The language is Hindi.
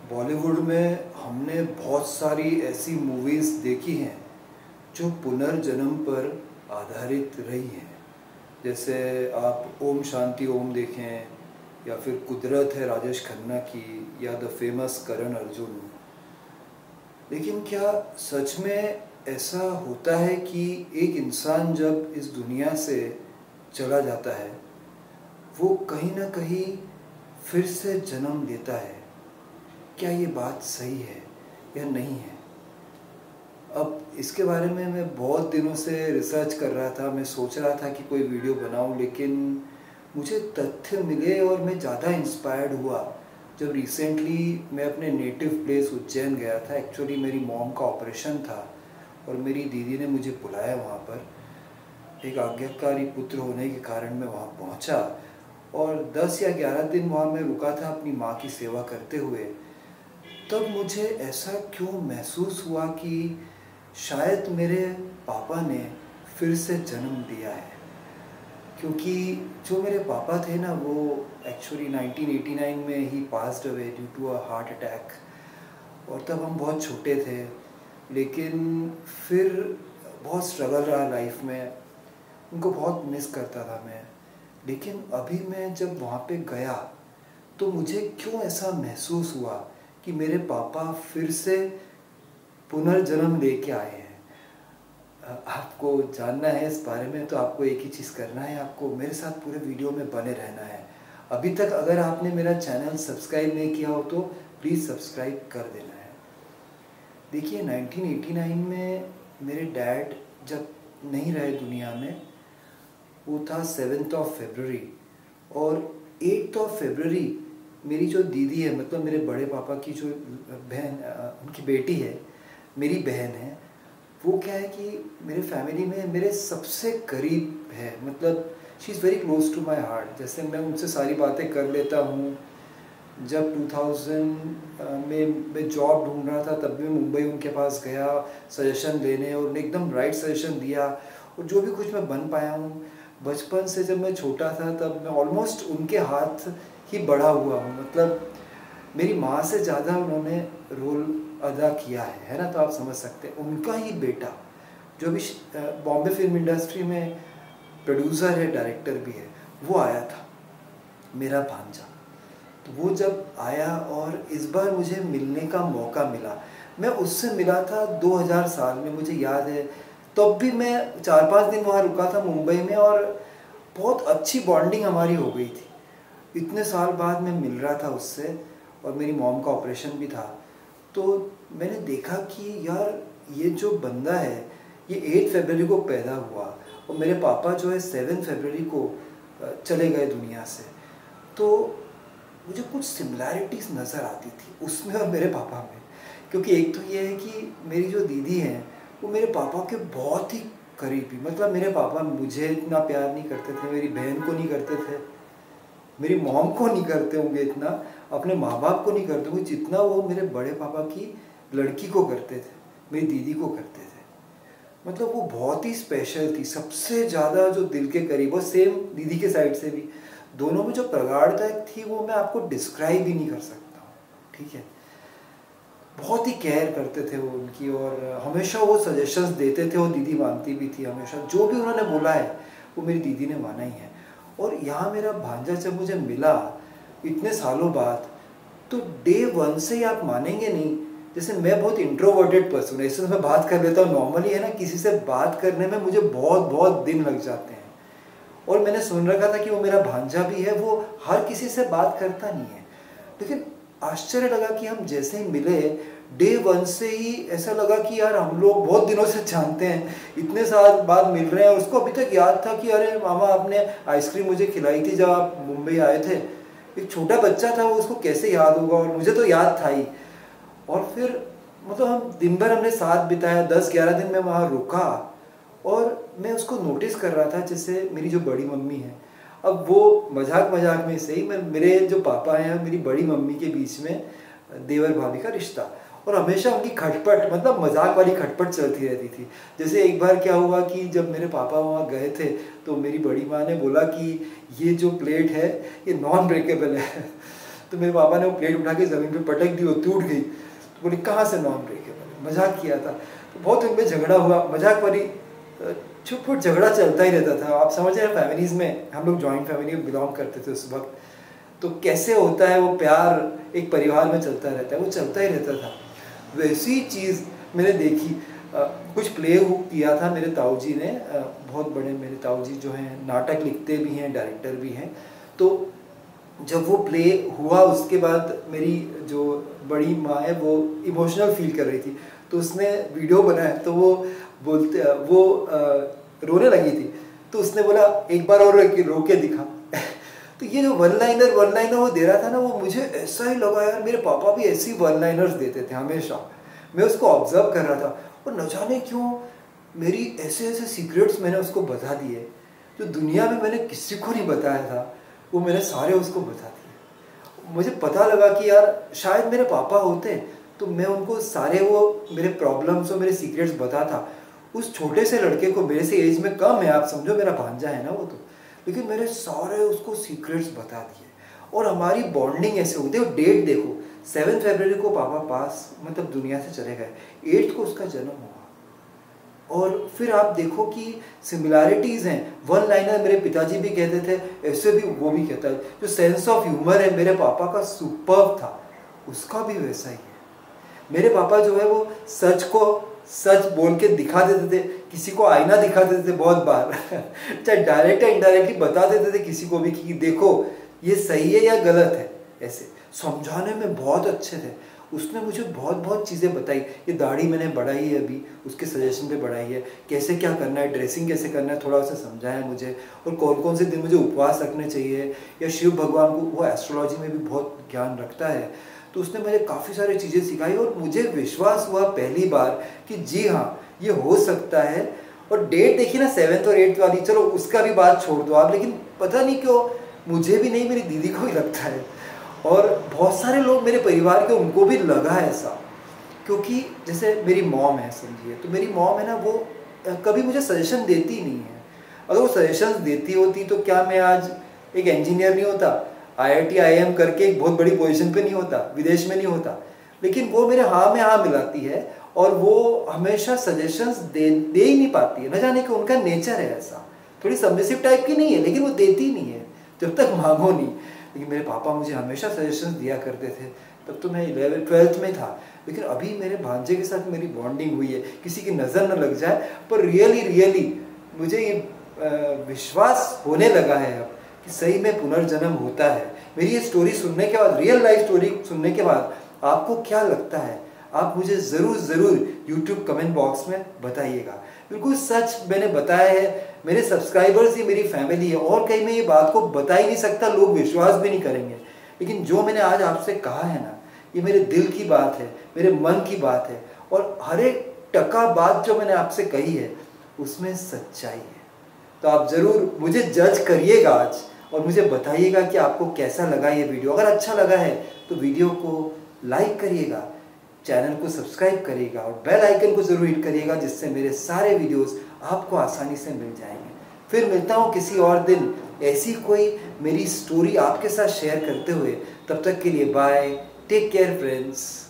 बॉलीवुड में हमने बहुत सारी ऐसी मूवीज़ देखी हैं जो पुनर्जन्म पर आधारित रही हैं। जैसे आप ओम शांति ओम देखें, या फिर कुदरत है राजेश खन्ना की, या द फेमस करण अर्जुन। लेकिन क्या सच में ऐसा होता है कि एक इंसान जब इस दुनिया से चला जाता है वो कहीं ना कहीं फिर से जन्म लेता है? क्या ये बात सही है या नहीं है? अब इसके बारे में मैं बहुत दिनों से रिसर्च कर रहा था। मैं सोच रहा था कि कोई वीडियो बनाऊं, लेकिन मुझे तथ्य मिले और मैं ज़्यादा इंस्पायर्ड हुआ जब रिसेंटली मैं अपने नेटिव प्लेस उज्जैन गया था। एक्चुअली मेरी मॉम का ऑपरेशन था और मेरी दीदी ने मुझे बुलाया वहाँ पर। एक आज्ञाकारी पुत्र होने के कारण मैं वहाँ पहुँचा और 10 या 11 दिन वहाँ मैं रुका था अपनी माँ की सेवा करते हुए। तब मुझे ऐसा क्यों महसूस हुआ कि शायद मेरे पापा ने फिर से जन्म दिया है। क्योंकि जो मेरे पापा थे ना, वो एक्चुअली 1989 में ही passed away due to a heart attack, और तब हम बहुत छोटे थे। लेकिन फिर बहुत स्ट्रगल रहा लाइफ में, उनको बहुत मिस करता था मैं। लेकिन अभी मैं जब वहाँ पे गया तो मुझे क्यों ऐसा महसूस हुआ कि मेरे पापा फिर से पुनर्जन्म लेके आए हैं। आपको जानना है इस बारे में तो आपको एक ही चीज़ करना है, आपको मेरे साथ पूरे वीडियो में बने रहना है। अभी तक अगर आपने मेरा चैनल सब्सक्राइब नहीं किया हो तो प्लीज़ सब्सक्राइब कर देना है। देखिए 1989 में मेरे डैड जब नहीं रहे दुनिया में, वो था 7th of February, और 8th of February मेरी जो दीदी है, मतलब मेरे बड़े पापा की जो बहन, उनकी बेटी है, मेरी बहन है, वो क्या है कि मेरे फैमिली में मेरे सबसे करीब है। मतलब she is very close to my heart. जैसे मैं उनसे सारी बातें कर लेता हूँ। जब 2000 में मैं जॉब ढूंढ रहा था तब भी मैं मुंबई उनके पास गया सजेशन लेने, और उन्हें एकदम राइट सजेशन दिया, और जो भी कुछ मैं बन पाया हूँ। बचपन से जब मैं छोटा था तब मैं ऑलमोस्ट उनके हाथ ही बड़ा हुआ हूँ। मतलब मेरी माँ से ज़्यादा उन्होंने रोल अदा किया है ना। तो आप समझ सकते हैं, उनका ही बेटा जो भी बॉम्बे फिल्म इंडस्ट्री में प्रोड्यूसर है, डायरेक्टर भी है, वो आया था, मेरा भांजा। तो वो जब आया और इस बार मुझे मिलने का मौका मिला, मैं उससे मिला था 2000 साल में, मुझे याद है। तब भी मैं 4-5 दिन वहाँ रुका था मुंबई में, और बहुत अच्छी बॉन्डिंग हमारी हो गई थी। इतने साल बाद मैं मिल रहा था उससे, और मेरी मॉम का ऑपरेशन भी था। तो मैंने देखा कि यार ये जो बंदा है ये 8 फरवरी को पैदा हुआ, और मेरे पापा जो है 7 फरवरी को चले गए दुनिया से। तो मुझे कुछ सिमिलैरिटीज़ नज़र आती थी उसमें और मेरे पापा में। क्योंकि एक तो ये है कि मेरी जो दीदी हैं वो मेरे पापा के बहुत ही करीबी, मतलब मेरे पापा मुझे इतना प्यार नहीं करते थे, मेरी बहन को नहीं करते थे, मेरी मॉम को नहीं करते होंगे इतना, अपने माँ बाप को नहीं करते होंगे जितना वो मेरे बड़े पापा की लड़की को करते थे, मेरी दीदी को करते थे। मतलब वो बहुत ही स्पेशल थी, सबसे ज़्यादा जो दिल के करीब। और सेम दीदी के साइड से भी, दोनों में जो प्रगाढ़ता थी वो मैं आपको डिस्क्राइब ही नहीं कर सकता हूँ, ठीक है। बहुत ही केयर करते थे वो उनकी, और हमेशा वो सजेशंस देते थे, और दीदी मानती भी थी हमेशा। जो भी उन्होंने बोला है वो मेरी दीदी ने माना ही है। और यहाँ मेरा भांजा जब मुझे मिला इतने सालों बाद, तो डे 1 से ही आप मानेंगे नहीं, जैसे मैं बहुत इंट्रोवर्टेड पर्सन हूँ, ऐसे मैं बात कर लेता हूँ नॉर्मली, है ना। किसी से बात करने में मुझे बहुत बहुत दिन लग जाते हैं। और मैंने सुन रखा था कि वो मेरा भांजा भी है, वो हर किसी से बात करता नहीं है। लेकिन आश्चर्य लगा कि हम जैसे ही मिले, डे 1 से ही ऐसा लगा कि यार हम लोग बहुत दिनों से जानते हैं, इतने साल बाद मिल रहे हैं। उसको अभी तक याद था कि अरे मामा आपने आइसक्रीम मुझे खिलाई थी जब आप मुंबई आए थे। एक छोटा बच्चा था वो, उसको कैसे याद होगा, और मुझे तो याद था ही। और फिर मतलब हम दिन भर हमने साथ बिताया, 10-11 दिन में वहाँ रुका, और मैं उसको नोटिस कर रहा था। जैसे मेरी जो बड़ी मम्मी है, अब वो मजाक मजाक में सही, मैं मेरे जो पापा हैं मेरी बड़ी मम्मी के बीच में देवर भाभी का रिश्ता, और हमेशा उनकी खटपट, मतलब मजाक वाली खटपट चलती रहती थी। जैसे एक बार क्या हुआ कि जब मेरे पापा वहाँ गए थे तो मेरी बड़ी माँ ने बोला कि ये जो प्लेट है ये नॉन ब्रेकेबल है। तो मेरे पापा ने वो प्लेट उठा के ज़मीन पे पटक दी, वो टूट गई। तो बोले कहाँ से नॉन ब्रेकेबल, मजाक किया था। तो बहुत उनमें झगड़ा हुआ, मजाक वाली छुट-फुट झगड़ा चलता ही रहता था। आप समझ रहे हैं, फैमिलीज़ में हम लोग जॉइंट फैमिली में बिलोंग करते थे उस वक्त, तो कैसे होता है वो प्यार एक परिवार में चलता रहता है, वो चलता ही रहता था। वैसी चीज़ मैंने देखी। कुछ प्ले किया था मेरे ताऊ जी ने, बहुत बड़े मेरे ताऊ जी जो हैं नाटक लिखते भी हैं, डायरेक्टर भी हैं। तो जब वो प्ले हुआ उसके बाद मेरी जो बड़ी माँ है वो इमोशनल फील कर रही थी, तो उसने वीडियो बनाया, तो वो रोने लगी थी। तो उसने बोला एक बार और रो के दिखा। तो ये जो वन लाइनर वो दे रहा था ना, वो मुझे ऐसा ही लगा यार, मेरे पापा भी ऐसी वन लाइनर्स देते थे हमेशा। मैं उसको ऑब्जर्व कर रहा था और न जाने क्यों मेरी ऐसे ऐसे सीक्रेट्स मैंने उसको बता दिए जो दुनिया में मैंने किसी को नहीं बताया था, वो मैंने सारे उसको बता दिए। मुझे पता लगा कि यार शायद मेरे पापा होते तो मैं उनको सारे वो मेरे प्रॉब्लम्स और मेरे सीक्रेट्स बताता। उस छोटे से लड़के को, मेरे से एज में कम है, आप समझो मेरा भांजा है ना वो तो, लेकिन मेरे सारे उसको सीक्रेट्स बता दिए और हमारी बॉन्डिंग ऐसे होती है। डेट देखो, 7 फरवरी को पापा पास मतलब दुनिया से चले गए, 8 को उसका जन्म हुआ। और फिर आप देखो कि सिमिलैरिटीज़ हैं। वन लाइनर मेरे पिताजी भी कहते थे, ऐसे भी वो भी कहता है। जो सेंस ऑफ ह्यूमर है मेरे पापा का सुपर्ब था, उसका भी वैसा ही है। मेरे पापा जो है वो सच को सच बोल के दिखा देते थे, किसी को आईना दिखा देते थे बहुत बार चाहे डायरेक्ट या इनडायरेक्टली बता देते थे किसी को भी कि देखो ये सही है या गलत है। ऐसे समझाने में बहुत अच्छे थे। उसने मुझे बहुत चीज़ें बताई। ये दाढ़ी मैंने बढ़ाई है अभी, उसके सजेशन पे बढ़ाई है, कैसे क्या करना है, ड्रेसिंग कैसे करना है, थोड़ा उसे समझाया मुझे। और कौन कौन से दिन मुझे उपवास रखने चाहिए, या शिव भगवान को, वो एस्ट्रोलॉजी में भी बहुत ज्ञान रखता है, तो उसने मुझे काफ़ी सारी चीज़ें सिखाई। और मुझे विश्वास हुआ पहली बार कि जी हाँ ये हो सकता है। और डेट देखी ना 7th और 8th वाली, चलो उसका भी बात छोड़ दो आप, लेकिन पता नहीं क्यों मुझे भी नहीं, मेरी दीदी को ही लगता है और बहुत सारे लोग मेरे परिवार के, उनको भी लगा ऐसा। क्योंकि जैसे मेरी मॉम है, समझिए, तो मेरी मॉम है ना, वो कभी मुझे सजेशन देती नहीं है। अगर वो सजेशंस देती होती तो क्या मैं आज एक इंजीनियर नहीं होता, IIT IIM करके एक बहुत बड़ी पोजीशन पे नहीं होता, विदेश में नहीं होता। लेकिन वो मेरे हाँ में हाँ मिलाती है और वो हमेशा सजेशंस दे ही नहीं पाती है। न जाने कि उनका नेचर है ऐसा, थोड़ी सबमिसिव टाइप की नहीं है, लेकिन वो देती नहीं है जब तक मांगो नहीं। लेकिन मेरे पापा मुझे हमेशा सजेशंस दिया करते थे। तब तो मैं 11th 12th में था, लेकिन अभी मेरे भांजे के साथ मेरी बॉन्डिंग हुई है, किसी की नज़र न लग जाए, पर रियली मुझे ये विश्वास होने लगा है अब कि सही में पुनर्जन्म होता है। मेरी ये स्टोरी सुनने के बाद, रियल लाइफ स्टोरी सुनने के बाद आपको क्या लगता है, आप मुझे ज़रूर YouTube कमेंट बॉक्स में बताइएगा। बिल्कुल सच मैंने बताया है। मेरे सब्सक्राइबर्स ही मेरी फैमिली है, और कहीं मैं ये बात को बता ही नहीं सकता, लोग विश्वास भी नहीं करेंगे। लेकिन जो मैंने आज आपसे कहा है ना, ये मेरे दिल की बात है, मेरे मन की बात है, और हर एक टका बात जो मैंने आपसे कही है उसमें सच्चाई है। तो आप ज़रूर मुझे जज करिएगा आज और मुझे बताइएगा कि आपको कैसा लगा ये वीडियो। अगर अच्छा लगा है तो वीडियो को लाइक करिएगा, चैनल को सब्सक्राइब करिएगा और बेल आइकन को ज़रूर हिट करिएगा, जिससे मेरे सारे वीडियोस आपको आसानी से मिल जाएंगे। फिर मिलता हूँ किसी और दिन ऐसी कोई मेरी स्टोरी आपके साथ शेयर करते हुए। तब तक के लिए बाय, टेक केयर फ्रेंड्स।